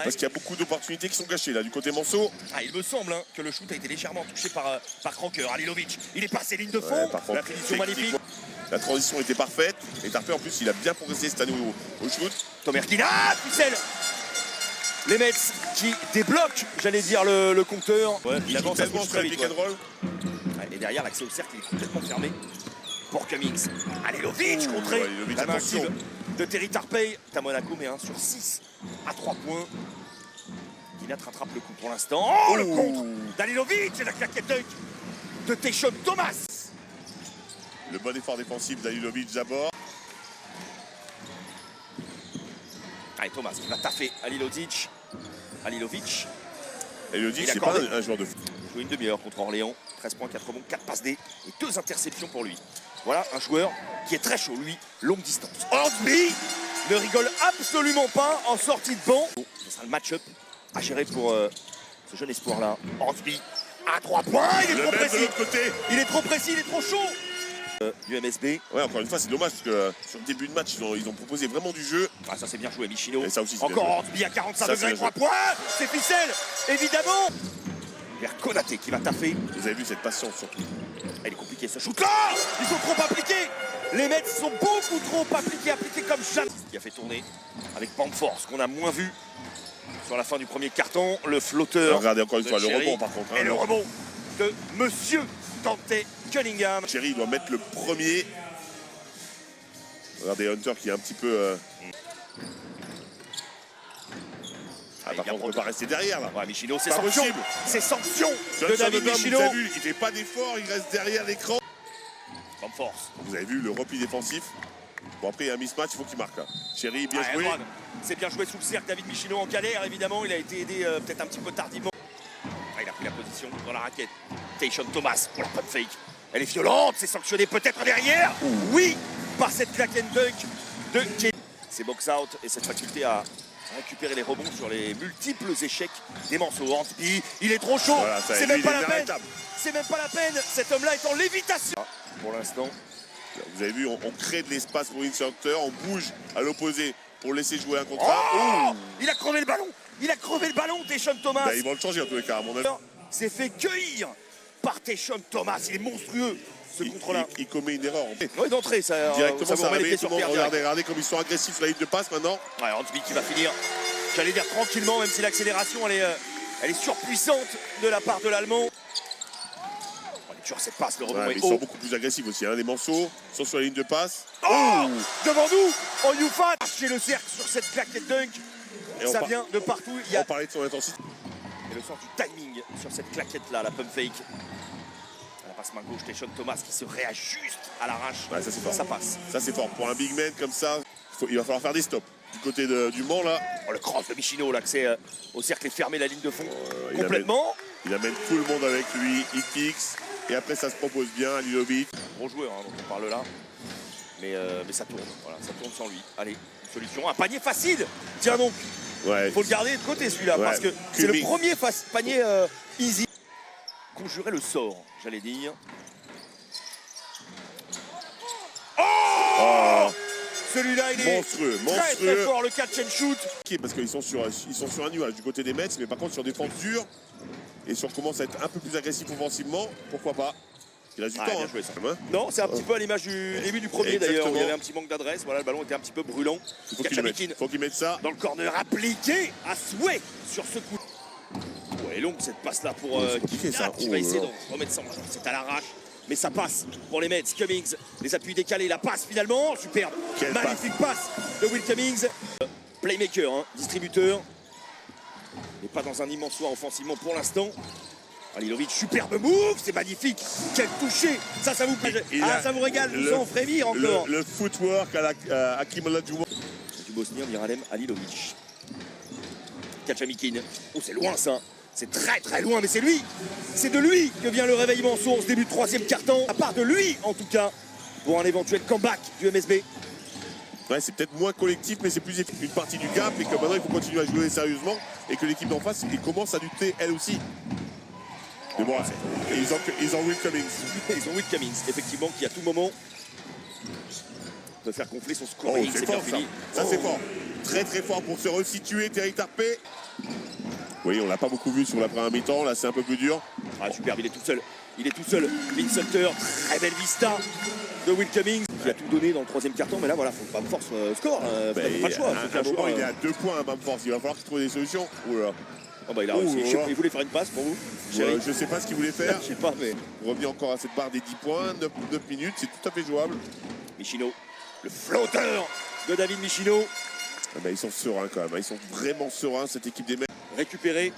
Parce qu'il y a beaucoup d'opportunités qui sont gâchées là du côté Manceau. Ah, il me semble hein, que le shoot a été légèrement touché par Cranker. Halilovic, il est passé ligne de fond. Par contre, la finition magnifique. La transition était parfaite. Et Tarpé en plus il a bien progressé cette année au shoot. Tomerkina, ficelle. Les Mets qui débloquent, j'allais dire, le compteur. Ouais, il avance tellement sur le pick and roll. Et derrière, l'accès au cercle est complètement fermé pour Cummings. Halilovic contré. La main active de Terry Tarpey. T'as Monaco, mais 1 sur 6 à 3 points. Guinat rattrape le coup pour l'instant. Oh, le contre d'Halilovic et la claquette dunk de Tayshaun Thomas. Le bon effort défensif d'Halilovic d'abord. Allez, Thomas qui va taffer Halilovic. Halilovic, c'est pas un joueur de foot. Il joue une demi-heure contre Orléans. 13 points, 4 rebonds, 4 passes D et 2 interceptions pour lui. Voilà un joueur qui est très chaud, lui, longue distance. Hornsby ne rigole absolument pas en sortie de banc. Ce sera le match-up à gérer pour ce jeune espoir-là. Hornsby à 3 points, il est trop précis. Il est trop précis, il est trop chaud. Du MSB. Ouais, encore une fois, c'est dommage parce que sur le début de match, ils ont proposé vraiment du jeu. Ah, ça c'est bien joué, Michino. Et ça aussi, encore Hornsby à 45 degrés, 3 points. C'est ficelle, évidemment. Vers Konaté qui va taffer. Vous avez vu cette patience surtout. Elle est compliquée ce shoot là. Ils sont trop appliqués. Les Mets sont beaucoup trop appliqués comme jamais. Il a fait tourner avec Bamford, ce qu'on a moins vu sur la fin du premier carton. Le flotteur. Alors, regardez encore une fois le rebond par contre. Et le rebond de Monsieur Dante Cunningham. Cherry doit mettre le premier. Regardez Hunter qui est un petit peu. Ah, par contre, on ne peut pas rester derrière là. Ouais, Michino, c'est sanction. C'est sanction de David Michino. Vous avez vu, il fait pas d'effort, il reste derrière l'écran. Comme force. Vous avez vu le repli défensif. Bon, après, il y a un mismatch, il faut qu'il marque. Cherry, bien joué. C'est bien joué sous le cercle. David Michino en galère, évidemment. Il a été aidé peut-être un petit peu tardivement. Ah, il a pris la position dans la raquette. Tayshaun Thomas pour la pump fake. Elle est violente, c'est sanctionné peut-être derrière. Oui, par cette claque and dunk de Kenny. C'est box out et cette faculté à récupérer les rebonds sur les multiples échecs des Manceaux. Hornsby, il est trop chaud. Voilà, c'est même pas la peine. C'est même pas la peine. Cet homme-là est en lévitation. Pour l'instant. Vous avez vu, on crée de l'espace pour Hunter, on bouge à l'opposé pour laisser jouer un contrat. Oh, il a crevé le ballon. Il a crevé le ballon, Tayshaun Thomas. Bah, ils vont le changer en tous les cas, à mon avis. C'est fait cueillir par Tayshaun Thomas. Il est monstrueux, ce contre-là. Il commet une erreur. Oui, d'entrée, ça. Directement, ça remet les pieds sur terre. Regardez comme ils sont agressifs, la ligne de passe maintenant. Ouais, Hornsby qui va finir, j'allais dire tranquillement, même si l'accélération, elle est surpuissante de la part de l'Allemand. Toujours cette passe, le rebond est ils haut. sont beaucoup plus agressifs aussi. Hein. Les Manceaux sont sur la ligne de passe. Oh, devant nous, en Youfat, chez le cercle sur cette claquette dunk. Et ça vient de partout. On parlait de son intensité. Et le sens du timing sur cette claquette-là, la pump fake. La passe main gauche, Tayshaun Thomas qui se réajuste à l'arrache. Ouais, ça c'est fort. Ça passe. Ça c'est fort. Pour un big man comme ça, il va falloir faire des stops. Du côté du Mans là. Oh, le cross de Michino, l'accès au cercle est fermé, la ligne de fond complètement. Il amène tout le monde avec lui, il fixe. Et après ça se propose bien, Halilovic. Gros joueur hein, dont on parle là. Mais ça tourne, voilà, ça tourne sans lui. Allez, une solution, un panier facile. Tiens donc, il faut le garder de côté celui-là, parce que c'est le premier panier easy. Conjurer le sort, j'allais dire. Oh, celui-là, il est très fort, le catch and shoot. Parce qu'ils sont sur un nuage du côté des Mets, mais par contre sur des fentes dures. Et si on commence à être un peu plus agressif offensivement, pourquoi pas? Il reste du temps. Bien joué, ça. Non, c'est un petit peu à l'image du début du premier d'ailleurs, où il y avait un petit manque d'adresse. Voilà, le ballon était un petit peu brûlant. Il faut qu'il mette ça. Dans le corner appliqué à souhait sur ce coup. Ouais, longue cette passe-là pour Guinat qui va essayer de remettre ça en jeu. C'est à l'arrache, mais ça passe pour les Mets. Cummings, les appuis décalés, la passe finalement. Superbe, magnifique passe de Will Cummings. Playmaker, hein, distributeur. Mais pas dans un immense soir offensivement pour l'instant. Halilovic, superbe move, c'est magnifique. Quel toucher, ça vous plaît. Ça vous régale, vous en frémir encore. Le footwork à Hakeem Olajuwon. Du Bosnien Miralem Halilovic. Kachamikin. Oh, c'est loin ça. C'est très loin, mais c'est lui. C'est de lui que vient le réveil Manceau en ce début de troisième quart-temps. À part de lui, en tout cas, pour un éventuel comeback du MSB. Ouais, c'est peut-être moins collectif, mais c'est plus une partie du gap et que maintenant il faut continuer à jouer sérieusement et que l'équipe d'en face commence à lutter elle aussi. Mais bon, ils ont Will Cummings. Ils ont Will Cummings, effectivement, qui à tout moment peut faire gonfler son scoring. C'est fort, ça. Ça c'est fort. Très fort pour se resituer, Terry Tarpey. Oui, on l'a pas beaucoup vu sur la première mi-temps. Là, c'est un peu plus dur. Ah, superbe, il est tout seul. Il est tout seul. Vince Hunter, très belle vista de Will Cummings. Qui a tout donné dans le troisième carton, mais là, voilà, faut que Bamford score. Pas le choix. Un moment, il est à 2 points à Bamford. Il va falloir qu'il trouve des solutions. Oh là. Oh bah, il a réussi. Il voulait faire une passe pour vous, chérie. Je sais pas ce qu'il voulait faire. Je sais pas, mais. Revenir encore à cette barre des 10 points. 9 minutes, c'est tout à fait jouable. Michino, le flotteur de David Michino. Ah bah, ils sont sereins quand même. Ils sont vraiment sereins, cette équipe des mecs. Récupéré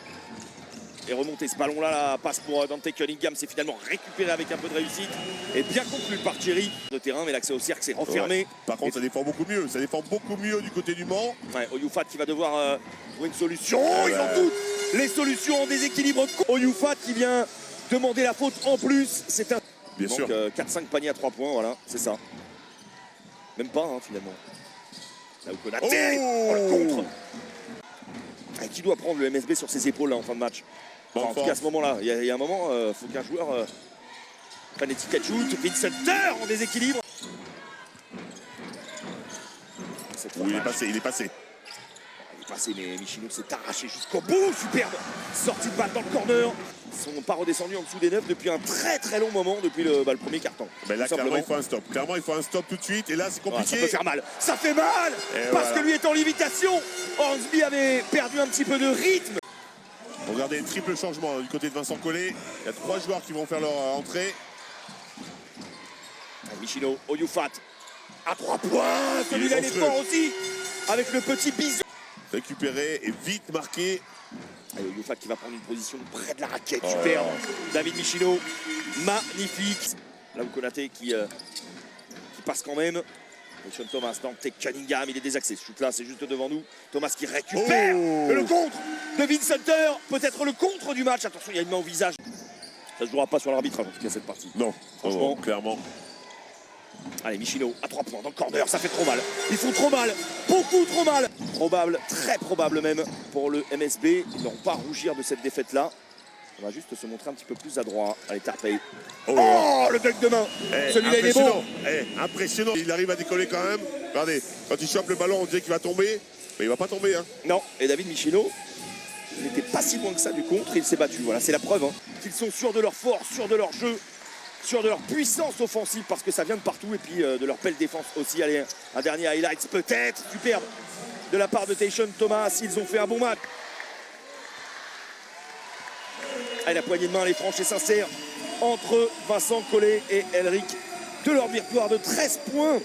et remonté ce ballon là, la passe pour Dante Cunningham, c'est finalement récupéré avec un peu de réussite et bien conclu par Thierry de terrain, mais l'accès au cercle c'est refermé. Ouais. Par contre, ça défend beaucoup mieux, du côté du Mans. Ouais, Oyufat qui va devoir trouver une solution. Ils ont toutes les solutions en déséquilibre. Oyufat qui vient demander la faute en plus, c'est un. Bien sûr. 4-5 paniers à 3 points, voilà, c'est ça. Même pas finalement. Là où Konaté, le contre. Et qui doit prendre le MSB sur ses épaules là, en fin de match. Enfin, en tout cas à ce moment-là, il y a un moment, faut qu'un joueur prenne l'étiquette shoot. Vince Hunter en déséquilibre. Oui, il est passé. Il est passé, mais Michino s'est arraché jusqu'au bout. Superbe sortie de balle dans le corner. Ils ne sont pas redescendus en dessous des 9 depuis un très long moment, depuis le premier carton. Mais là, clairement, il faut un stop. Clairement, il faut un stop tout de suite. Et là, c'est compliqué. Ça peut faire mal. Ça fait mal parce que lui est en lévitation. Hornsby avait perdu un petit peu de rythme. Regardez, triple changement du côté de Vincent Collet. Il y a 3 joueurs qui vont faire leur entrée. Michino, Oyufat à 3 points. Celui-là, il est fort aussi. Avec le petit bisou. Récupéré et vite marqué. Oyufat qui va prendre une position près de la raquette. Superbe. David Michino, magnifique. Là où Konaté qui passe quand même. Sean Thomas, Dante Cunningham, il est désaxé. Ce shoot là, c'est juste devant nous. Thomas qui récupère le contre de Vince Hunter. Peut-être le contre du match. Attention, il y a une main au visage. Ça ne se jouera pas sur l'arbitrage en tout cas cette partie. Non, franchement, clairement. Allez, Michino à 3 points dans le corner, ça fait trop mal. Ils font trop mal, beaucoup trop mal. Probable, très probable même pour le MSB. Ils n'auront pas à rougir de cette défaite-là. On va juste se montrer un petit peu plus adroit. Allez, Tarpey. Oh, le dunk de main. Celui-là, il est bon. Impressionnant. Il arrive à décoller quand même. Regardez, quand il chope le ballon, on dirait qu'il va tomber. Mais il va pas tomber. Non, et David Michino, il n'était pas si loin que ça du contre. Il s'est battu. Voilà, c'est la preuve qu'ils sont sûrs de leur force, sûrs de leur jeu, sûrs de leur puissance offensive parce que ça vient de partout. Et puis de leur belle défense aussi. Allez, un dernier highlight peut-être. Superbe de la part de Tayshaun Thomas. Ils ont fait un bon match. Allez, la poignée de main, elle est franche et sincère entre Vincent Collet et Elric de leur victoire de 13 points.